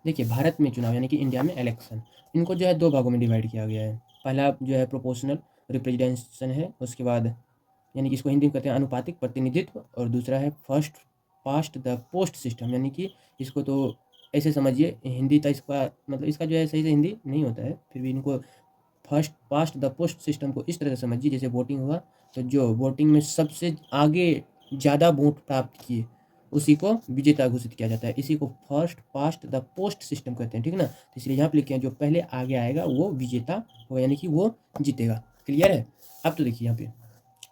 देखिए भारत में चुनाव यानी कि इंडिया में इलेक्शन, इनको जो है दो भागों में डिवाइड किया गया है। पहला जो है प्रोपोर्शनल रिप्रेजेंटेशन है, उसके बाद यानी कि इसको हिंदी में कहते हैं अनुपातिक प्रतिनिधित्व, और दूसरा है first past the post system, यानी कि इसको तो ऐसे समझिए, हिंदी तो इसका मतलब इसका जो है सही से हिंदी नहीं होता है, फिर भी इनको first past the post system को इस तरह से समझिए, जैसे वोटिंग हुआ तो जो वोटिंग में सबसे आगे ज़्यादा वोट प्राप्त किए उसी को विजेता घोषित किया जाता है। इसी को first past the post system कहते हैं, ठीक ना। तो इसलिए यहाँ पे लिखे हैं जो पहले आगे आएगा वो विजेता होगा, यानी कि वो जीतेगा। क्लियर है। अब तो देखिए यहाँ पे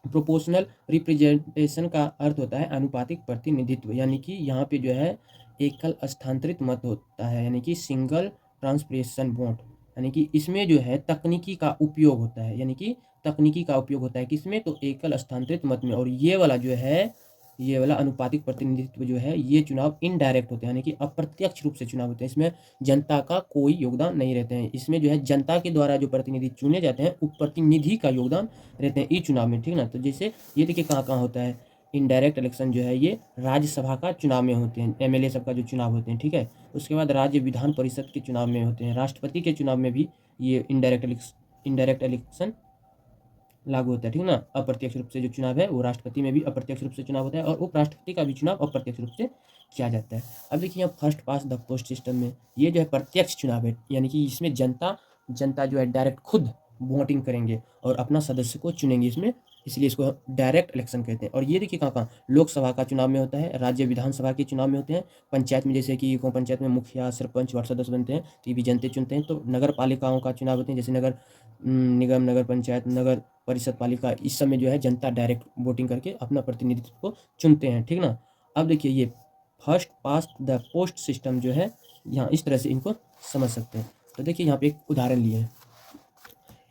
प्रोपोर्शनल रिप्रेजेंटेशन का अर्थ होता है अनुपातिक प्रतिनिधित्व, यानी कि यहाँ पे जो है एकल स्थानांतरित मत होता है, यानी कि सिंगल ट्रांसप्रेशन वोट, यानी कि इसमें जो है तकनीकी का उपयोग होता है, यानी कि तकनीकी का उपयोग होता है किसमें, तो एकल स्थानांतरित मत में। और ये वाला जो है, ये वाला अनुपातिक प्रतिनिधित्व जो है, ये चुनाव इनडायरेक्ट होते हैं, यानी कि अप्रत्यक्ष रूप से चुनाव होते हैं। इसमें जनता का कोई योगदान नहीं रहते हैं। इसमें जो है जनता के द्वारा जो प्रतिनिधि चुने जाते हैं, वो प्रतिनिधि का योगदान रहते हैं ई चुनाव में, ठीक ना। तो जैसे ये देखिए कहाँ कहाँ होता है इनडायरेक्ट इलेक्शन जो है, ये राज्यसभा का चुनाव में होते हैं, एमएलए सबका जो चुनाव होते हैं, ठीक है। उसके बाद राज्य विधान परिषद के चुनाव में होते हैं, राष्ट्रपति के चुनाव में भी ये इनडायरेक्ट इलेक्शन लागू होता है, ठीक ना। अप्रत्यक्ष रूप से जो चुनाव है वो राष्ट्रपति में भी अप्रत्यक्ष रूप से चुनाव होता है, और उपराष्ट्रपति का भी चुनाव अप्रत्यक्ष रूप से किया जाता है। अब देखिए यहाँ first pass the post system में ये जो है प्रत्यक्ष चुनाव है, यानी कि इसमें जनता जनता जो है डायरेक्ट खुद वोटिंग करेंगे और अपना सदस्य को चुनेंगे इसमें, इसलिए इसको डायरेक्ट इलेक्शन कहते हैं। और ये देखिए कहाँ कहाँ लोकसभा का चुनाव में होता है, राज्य विधानसभा के चुनाव में होते हैं, पंचायत में जैसे कि गाँव पंचायत में मुखिया सरपंच वार्ड सदस्य बनते हैं, तो ये भी जनता चुनते हैं। तो नगर पालिकाओं का चुनाव होते हैं, जैसे नगर निगम, नगर पंचायत, नगर परिषद पालिका, इस सब में जो है जनता डायरेक्ट वोटिंग करके अपना प्रतिनिधित्व को चुनते हैं, ठीक ना। अब देखिए ये first past the post system जो है, यहाँ इस तरह से इनको समझ सकते हैं। तो देखिए यहाँ पे एक उदाहरण लिए हैं,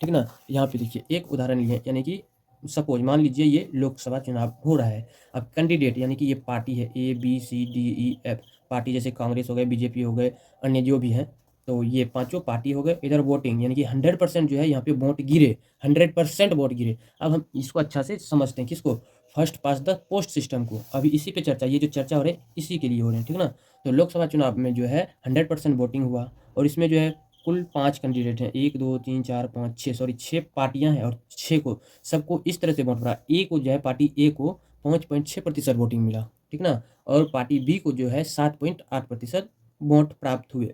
ठीक ना। यहाँ पे देखिए एक उदाहरण लिए हैं, यानी कि सपोज मान लीजिए ये लोकसभा चुनाव हो रहा है। अब कैंडिडेट यानी कि ये पार्टी है ABCDEF, पार्टी जैसे कांग्रेस हो गए, बीजेपी हो गए, अन्य जो भी हैं, तो ये पांचों पार्टी हो गए। इधर वोटिंग यानी कि 100% जो है यहाँ पे वोट गिरे, 100% वोट गिरे। अब हम इसको अच्छा से समझते हैं, किसको, first pass the post system को। अभी इसी पे चर्चा, ये जो चर्चा हो रही है इसी के लिए हो रहे हैं, ठीक ना। तो लोकसभा चुनाव में जो है 100% वोटिंग हुआ, और इसमें जो है कुल 5 कैंडिडेट हैं, 1 2 3 4 5 6, सॉरी 6 पार्टियां हैं, और 6 को सबको इस तरह से वोट पड़ा। ए को जो है पार्टी ए को 5.6% वोटिंग मिला, ठीक ना। और पार्टी बी को जो है 7.8% वोट प्राप्त हुए।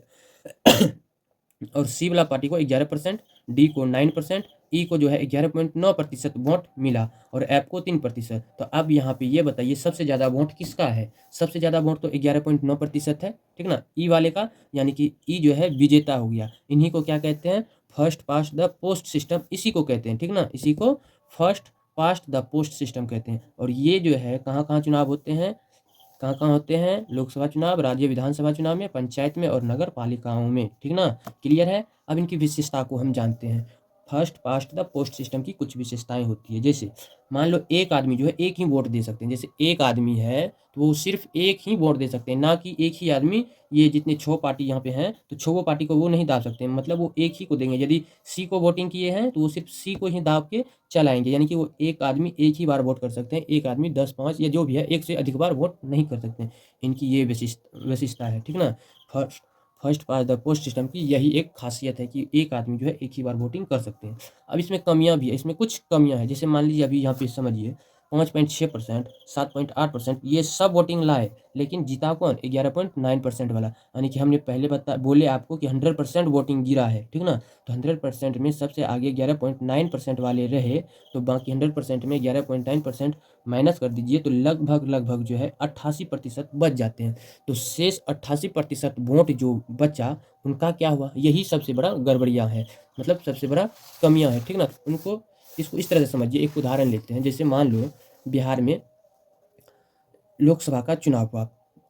और सी वाला पार्टी को 11%, डी को 9%, ई को जो है 11.9% वोट मिला, और एफ को 3%। तो अब यहाँ पे ये बताइए सबसे ज़्यादा वोट किसका है। सबसे ज़्यादा वोट तो 11.9% है, ठीक ना, ई वाले का, यानी कि ई जो है विजेता हो गया। इन्हीं को क्या कहते हैं, first past the post system, इसी को कहते हैं, ठीक ना। इसी को first past the post system कहते हैं। और ये जो है कहाँ कहाँ चुनाव होते हैं, कहाँ कहाँ होते हैं, लोकसभा चुनाव, राज्य विधानसभा चुनाव में, पंचायत में और नगर पालिकाओं में, ठीक ना। क्लियर है। अब इनकी विशेषता को हम जानते हैं। First past the post system की कुछ विशेषताएं होती है, जैसे मान लो एक आदमी जो है एक ही वोट दे सकते हैं। जैसे एक आदमी है तो वो सिर्फ एक ही वोट दे सकते हैं, ना कि एक ही आदमी, ये जितने 6 पार्टी यहाँ पे हैं तो 6 पार्टी को वो नहीं दाब सकते हैं, मतलब वो एक ही को देंगे। यदि सी को वोटिंग किए हैं तो वो सिर्फ सी को ही दाब के चलाएंगे, यानी कि वो एक आदमी एक ही बार वोट कर सकते हैं, एक आदमी 10 5 या जो भी है एक से अधिक बार वोट नहीं कर सकते हैं। इनकी ये विशिष्टता है, ठीक ना। First first pass the post system की यही एक खासियत है कि एक आदमी जो है एक ही बार वोटिंग कर सकते हैं। अब इसमें कमियां भी है, इसमें कुछ कमियां हैं, जैसे मान लीजिए अभी यहाँ पे समझिए 5.6%, 7.8%, ये सब वोटिंग लाए, लेकिन जीता कौन, 11.9% वाला। यानी कि हमने पहले बोले आपको कि 100% वोटिंग गिरा है, ठीक ना। तो 100% में सबसे आगे 11.9% वाले रहे, तो बाकी 100% में 11.9% माइनस कर दीजिए, तो लगभग लगभग जो है 88% बच जाते हैं। तो शेष 88% वोट जो बचा उनका क्या हुआ, यही सबसे बड़ा गड़बड़िया है, मतलब सबसे बड़ा कमियां है, ठीक ना। उनको इसको इस तरह से समझिए, एक उदाहरण लेते हैं। जैसे मान लो बिहार में लोकसभा का चुनाव हुआ,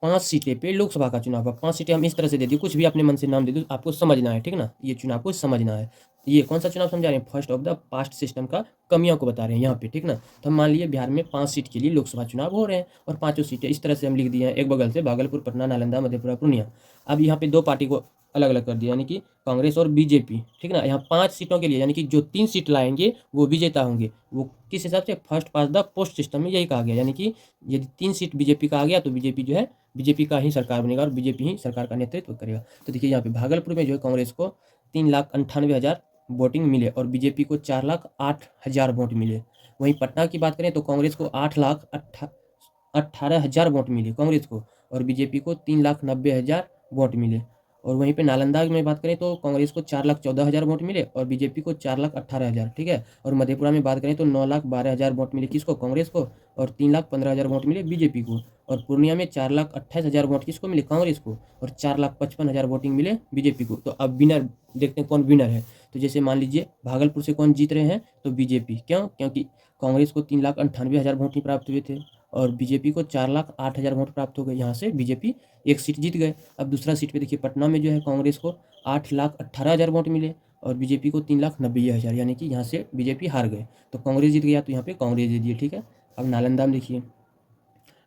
5 सीटें पे लोकसभा का चुनाव हुआ, 5 सीटें हम इस तरह से दे दी, कुछ भी अपने मन से नाम दे दो, आपको समझना है, ठीक ना। ये चुनाव को समझना है। ये कौन सा चुनाव समझा रहे हैं, first of the past system का कमियों को बता रहे हैं यहाँ पे, ठीक ना। तो हम मान लीजिए बिहार में 5 सीट के लिए लोकसभा चुनाव हो रहे हैं, और 5 सीटें इस तरह से हम लिख दिए हैं, एक बगल से भागलपुर, पटना, नालंदा, मधेपुरा, पूर्णिया। अब यहाँ पे 2 पार्टी को अलग अलग कर दिया, यानी कि कांग्रेस और बीजेपी, ठीक ना। यहाँ 5 सीटों के लिए, यानी कि जो 3 सीट लाएंगे वो विजेता होंगे। वो किस हिसाब से, first pass the post system में यही कहा गया, यानी कि यदि 3 सीट बीजेपी का आ गया तो बीजेपी जो है, बीजेपी का ही सरकार बनेगा और बीजेपी ही सरकार का नेतृत्व करेगा। तो देखिए यहाँ पे भागलपुर में जो है कांग्रेस को 3,98,000 वोटिंग मिले और बीजेपी को 4,08,000 वोट मिले। वहीं पटना की बात करें तो कांग्रेस को 8,18,000 वोट मिले कांग्रेस को, और बीजेपी को 3,90,000 वोट मिले। और वहीं पे नालंदा में बात करें तो कांग्रेस को 4,14,000 वोट मिले और बीजेपी को 4,18,000, ठीक है। और मधेपुरा में बात करें तो 9,12,000 वोट मिले किसको, कांग्रेस को, और 3,15,000 वोट मिले बीजेपी को। और पूर्णिया में 4,28,000 वोट किसको मिले, कांग्रेस को, और 4,55,000 वोटिंग मिले बीजेपी को। तो अब विनर देखते हैं कौन विनर है। तो जैसे मान लीजिए भागलपुर से कौन जीत रहे हैं, तो बीजेपी। क्यों, क्योंकि कांग्रेस को 3,98,000 वोट ही प्राप्त हुए थे और बीजेपी को 4,08,000 वोट प्राप्त हो गए। यहाँ से बीजेपी एक सीट जीत गए। अब दूसरा सीट पे देखिए पटना में जो है कांग्रेस को 8,18,000 वोट मिले और बीजेपी को 3,90,000, यानी कि यहाँ से बीजेपी हार गए। तो कांग्रेस जीत गया, तो यहाँ पे कांग्रेस जीत गई, ठीक है। अब नालंदा में देखिए,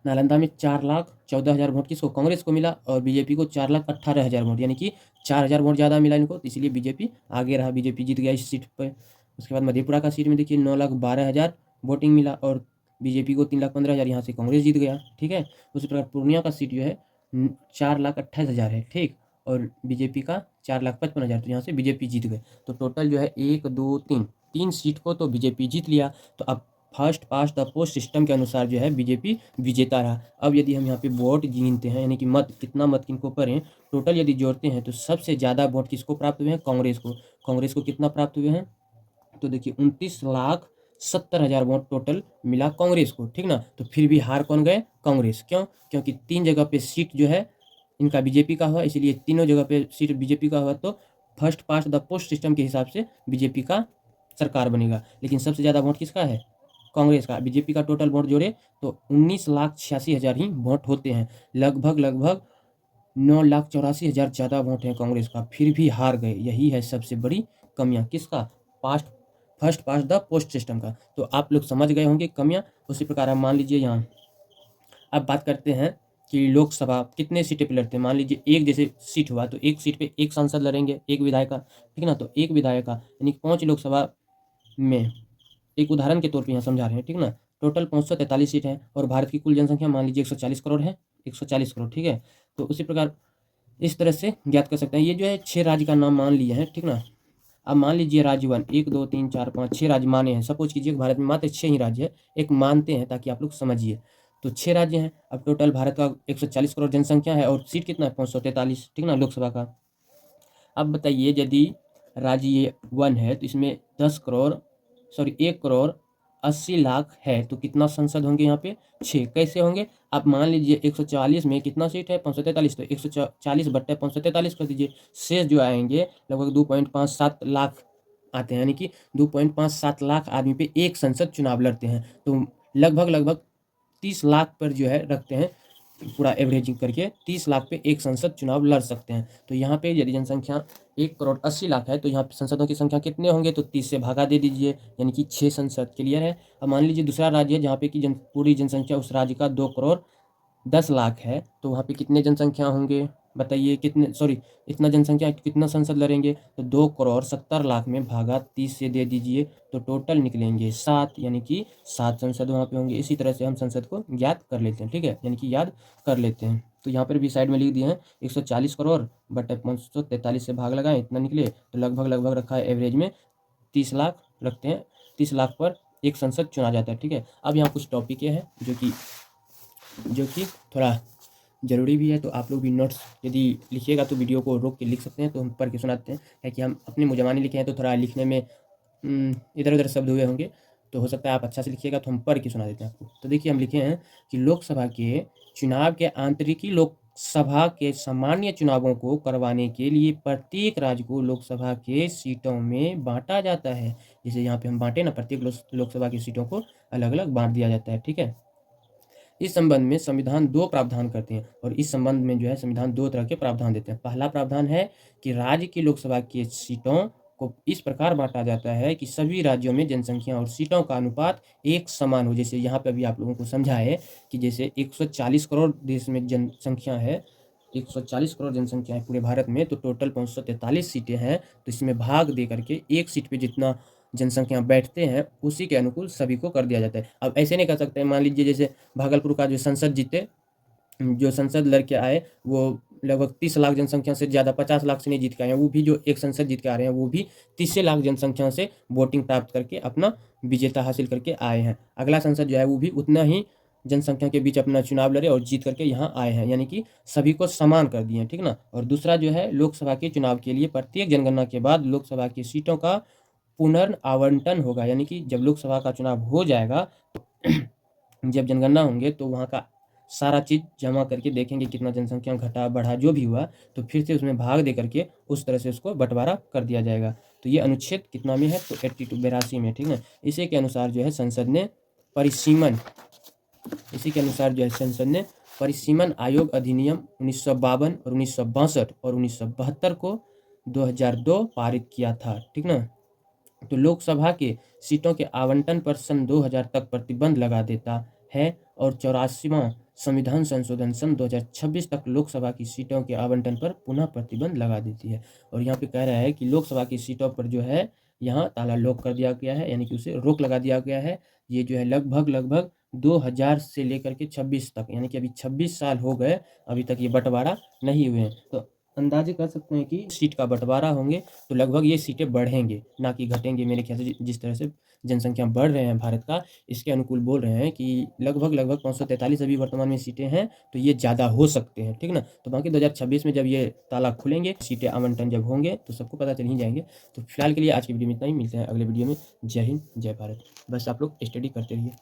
नालंदा में 4,14,000 वोट किसको, कांग्रेस को मिला और बीजेपी को 4,18,000 वोट, यानी कि 4,000 वोट ज़्यादा मिला इनको, तो इसलिए बीजेपी आगे रहा, बीजेपी जीत गया इस सीट पर। उसके बाद मधेपुरा का सीट में देखिए 9,12,000 वोटिंग मिला और बीजेपी को 3,15,000, यहाँ से कांग्रेस जीत गया, ठीक है। उसी प्रकार पूर्णिया का सीट जो है 4,28,000 है, ठीक, और बीजेपी का 4,55,000, तो यहाँ से बीजेपी जीत गए। तो टोटल जो है 1, 2, 3 सीट को तो बीजेपी जीत लिया। तो अब first past the post system के अनुसार जो है बीजेपी विजेता रहा। अब यदि हम यहाँ पे वोट गिनते हैं, यानी कि मत, कितना मत किनको पड़े, टोटल यदि जोड़ते हैं तो सबसे ज़्यादा वोट किसको प्राप्त हुए हैं, कांग्रेस को। कांग्रेस को कितना प्राप्त हुए हैं, तो देखिए 29,70,000 वोट टोटल मिला कांग्रेस को, ठीक ना। तो फिर भी हार कौन गए, कांग्रेस। क्यों, क्योंकि 3 जगह पे सीट जो है इनका बीजेपी का हुआ, इसलिए तीनों जगह पे सीट बीजेपी का हुआ, तो first past the post system के हिसाब से बीजेपी का सरकार बनेगा। लेकिन सबसे ज़्यादा वोट किसका है, कांग्रेस का। बीजेपी का टोटल वोट जोड़े तो 19,86,000 ही वोट होते हैं, लगभग लगभग 9,84,000 ज़्यादा वोट हैं कांग्रेस का, फिर भी हार गए। यही है सबसे बड़ी कमियां किसका, past first past the post system का। तो आप लोग समझ गए होंगे कमियां। उसी प्रकार आप मान लीजिए यहाँ अब बात करते हैं कि लोकसभा कितने सीटें पे लड़ते हैं। मान लीजिए एक जैसे सीट हुआ तो एक सीट पे एक सांसद लड़ेंगे, एक विधायक का, ठीक ना। तो एक विधायक का यानी 5 लोकसभा में, एक उदाहरण के तौर पे यहाँ समझा रहे हैं, ठीक ना। टोटल 543 सीट है और भारत की कुल जनसंख्या मान लीजिए 140 करोड़ है, 140 करोड़, ठीक है। तो उसी प्रकार इस तरह से ज्ञात कर सकते हैं। ये जो है 6 राज्य का नाम मान लिए हैं, ठीक ना। अब मान लीजिए राज्य 1, 1, 2, 3, 4, 5, 6 राज्य माने हैं। सपोज कीजिए भारत में मात्र 6 ही राज्य है, एक मानते हैं ताकि आप लोग समझिए। तो 6 राज्य हैं। अब टोटल भारत का 140 करोड़ जनसंख्या है और सीट कितना है, 543, ठीक ना, लोकसभा का। अब बताइए यदि राज्य 1 है तो इसमें 1,80,00,000 है, तो कितना संसद होंगे यहाँ पे, 6। कैसे होंगे, आप मान लीजिए 140 में कितना सीट है, 543, तो 140/543 कर दीजिए। शेष जो आएंगे लगभग 2.57 लाख आते हैं, यानी कि 2.57 लाख आदमी पे एक संसद चुनाव लड़ते हैं। तो लगभग लगभग 30 लाख पर जो है रखते हैं, पूरा एवरेजिंग करके 30 लाख पे एक संसद चुनाव लड़ सकते हैं। तो यहाँ पे यदि जनसंख्या 1,80,00,000 है तो यहाँ पे संसदों की संख्या कितने होंगे, तो 30 से भागा दे दीजिए, यानी कि 6 संसद। क्लियर है। अब मान लीजिए दूसरा राज्य है जहाँ पे कि पूरी जनसंख्या उस राज्य का 2,10,00,000 है, तो वहाँ पे कितने जनसंख्या होंगे बताइए, कितने, सॉरी, इतना जनसंख्या कितना संसद लड़ेंगे, तो 2,70,00,000 में भागा 30 से दे दीजिए, तो टोटल निकलेंगे 7, यानी कि 7 संसद वहाँ पे होंगे। इसी तरह से हम संसद को ज्ञात कर लेते हैं, ठीक है, यानी कि याद कर लेते हैं। तो यहाँ पर भी साइड में लिख दिए हैं 140 करोड़ बटे 543 से भाग लगाएं, इतना निकले, तो लगभग लगभग रखा है एवरेज में 30 लाख रखते हैं, 30 लाख पर एक संसद चुना जाता है, ठीक है। अब यहाँ कुछ टॉपिक ये है जो कि थोड़ा ज़रूरी भी है, तो आप लोग भी नोट्स यदि लिखिएगा तो वीडियो को रोक के लिख सकते हैं, तो हम पढ़ के सुनाते हैं। है कि हम अपने मुँह लिखे हैं तो थोड़ा लिखने में इधर उधर शब्द हुए होंगे, तो हो सकता है आप अच्छा से लिखिएगा, तो हम पढ़ के सुना देते हैं आपको। तो देखिए हम लिखे हैं कि लोकसभा के चुनाव के आंतरिकी लोकसभा के सामान्य चुनावों को करवाने के लिए प्रत्येक राज्य को लोकसभा के सीटों में बांटा जाता है। जैसे यहाँ पे हम बांटे ना, प्रत्येक लोकसभा की सीटों को अलग अलग बांट दिया जाता है, ठीक है। इस संबंध में संविधान 2 प्रावधान करते हैं और इस संबंध में जो है संविधान 2 तरह के प्रावधान देते हैं। पहला प्रावधान है कि राज्य की लोकसभा की सीटों को इस प्रकार बांटा जाता है कि सभी राज्यों में जनसंख्या और सीटों का अनुपात एक समान हो। जैसे यहाँ पे अभी आप लोगों को समझा है कि जैसे 140 करोड़ देश में जनसंख्या है 140 करोड़ जनसंख्या है पूरे भारत में, तो टोटल 543 सीटें हैं। तो इसमें भाग दे करके एक सीट पे जितना जनसंख्या बैठते हैं उसी के अनुकूल सभी को कर दिया जाता है। अब ऐसे नहीं कर सकते, मान लीजिए जैसे भागलपुर का जो संसद जीते, जो संसद लड़के आए वो लगभग 30 लाख जनसंख्या से ज़्यादा 50 लाख से नहीं जीत के आए हैं, वो भी जो एक संसद जीत के आ रहे हैं वो भी 30 लाख जनसंख्या से वोटिंग प्राप्त करके अपना विजेता हासिल करके आए हैं। अगला संसद जो है वो भी उतना ही जनसंख्या के बीच अपना चुनाव लड़े और जीत करके यहाँ आए हैं, यानी कि सभी को समान कर दिए हैं, ठीक ना। और दूसरा जो है लोकसभा के चुनाव के लिए प्रत्येक जनगणना के बाद लोकसभा की सीटों का पुनर्आवंटन होगा, यानी कि जब लोकसभा का चुनाव हो जाएगा तो जब जनगणना होंगे तो वहाँ का सारा चीज़ जमा करके देखेंगे कितना जनसंख्या घटा बढ़ा जो भी हुआ, तो फिर से उसमें भाग दे करके उस तरह से उसको बंटवारा कर दिया जाएगा। तो ये अनुच्छेद कितना में है, तो 82 में, ठीक है। इसी के अनुसार जो है संसद ने परिसीमन इसी के अनुसार जो है संसद ने परिसीमन आयोग अधिनियम 1952 और 1962 और 1972 को 2002 पारित किया था, ठीक ना। तो लोकसभा के सीटों के आवंटन पर सन 2000 तक प्रतिबंध लगा देता है और 84वां संविधान संशोधन सन 2026 तक लोकसभा की सीटों के आवंटन पर पुनः प्रतिबंध लगा देती है। और यहाँ पे कह रहा है कि लोकसभा की सीटों पर जो है यहाँ ताला लॉक कर दिया गया है, यानी कि उसे रोक लगा दिया गया है। ये जो है लगभग 2000 से लेकर के 26 तक, यानी कि अभी 26 साल हो गए, अभी तक ये बंटवारा नहीं हुए हैं। तो अंदाजे कर सकते हैं कि सीट का बंटवारा होंगे तो लगभग ये सीटें बढ़ेंगे ना कि घटेंगे। मेरे ख्याल से जिस तरह से जनसंख्या बढ़ रहे हैं भारत का, इसके अनुकूल बोल रहे हैं कि लगभग 543 अभी वर्तमान में सीटें हैं, तो ये ज़्यादा हो सकते हैं, ठीक ना। तो बाकी 2026 में जब ये ताला खुलेंगे, सीटें आवंटन जब होंगे तो सबको पता चल ही जाएंगे। तो फिलहाल के लिए आज की वीडियो में इतना ही, मिलते हैं अगले वीडियो में। जय हिंद, जय भारत। बस आप लोग स्टडी करते रहिए।